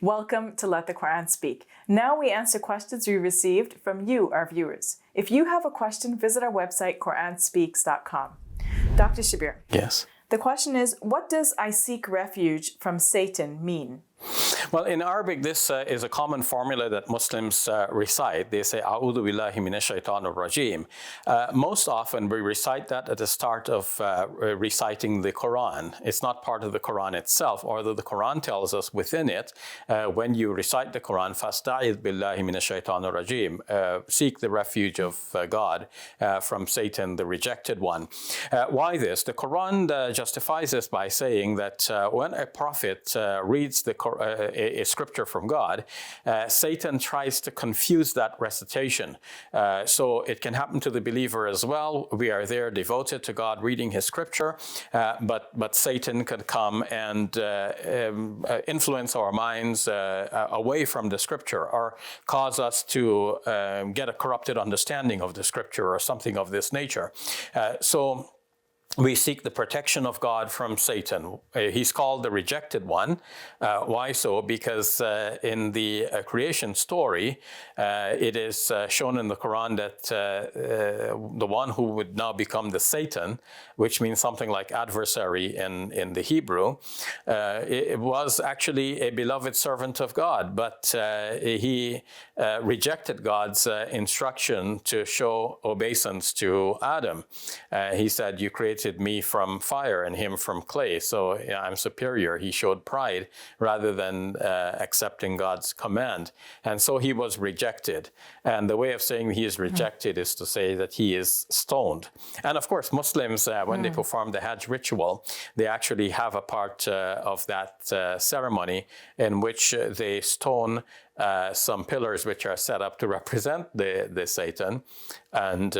Welcome to Let the Quran Speak. Now we answer questions we received from you, our viewers. If you have a question, visit our website, QuranSpeaks.com. Dr. Shabir. Yes. The question is, what does "I seek refuge from Satan" mean? Well, in Arabic, this is a common formula that Muslims recite. They say, "A'udhu billahi minash shaitanir rajim." Most often, we recite that at the start of reciting the Quran. It's not part of the Quran itself, although the Quran tells us within it, when you recite the Quran, "Fasta'idh billahi minash shaitanir rajim," seek the refuge of God from Satan, the rejected one. Why this? The Quran justifies this by saying that when a prophet reads a scripture from God, Satan tries to confuse that recitation. So it can happen to the believer as well. We are there devoted to God reading his scripture, but Satan could come and influence our minds away from the scripture, or cause us to get a corrupted understanding of the scripture or something of this nature. So we seek the protection of God from Satan. He's called the rejected one. Why so? Because in the creation story, it is shown in the Quran that the one who would now become the Satan, which means something like adversary in the Hebrew, it was actually a beloved servant of God, but he rejected God's instruction to show obeisance to Adam. He said, "You created me from fire and him from clay, so I'm superior." He showed pride rather than accepting God's command. And so he was rejected. And the way of saying he is rejected is to say that he is stoned. And of course, Muslims, when they perform the Hajj ritual, they actually have a part of that ceremony in which they stone some pillars which are set up to represent the Satan, and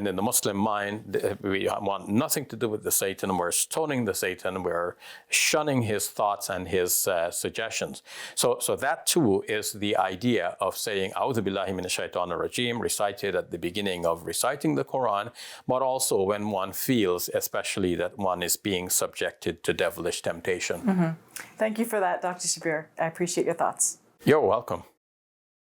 in the Muslim mind, we want nothing to do with the Satan. We're stoning the Satan. We're shunning his thoughts and his suggestions. So that too is the idea of saying "A'udhu billahi minash shaitanir rajim," recited at the beginning of reciting the Quran, but also when one feels, especially, that one is being subjected to devilish temptation. Thank you for that, Dr. Shabir. I appreciate your thoughts. You're welcome.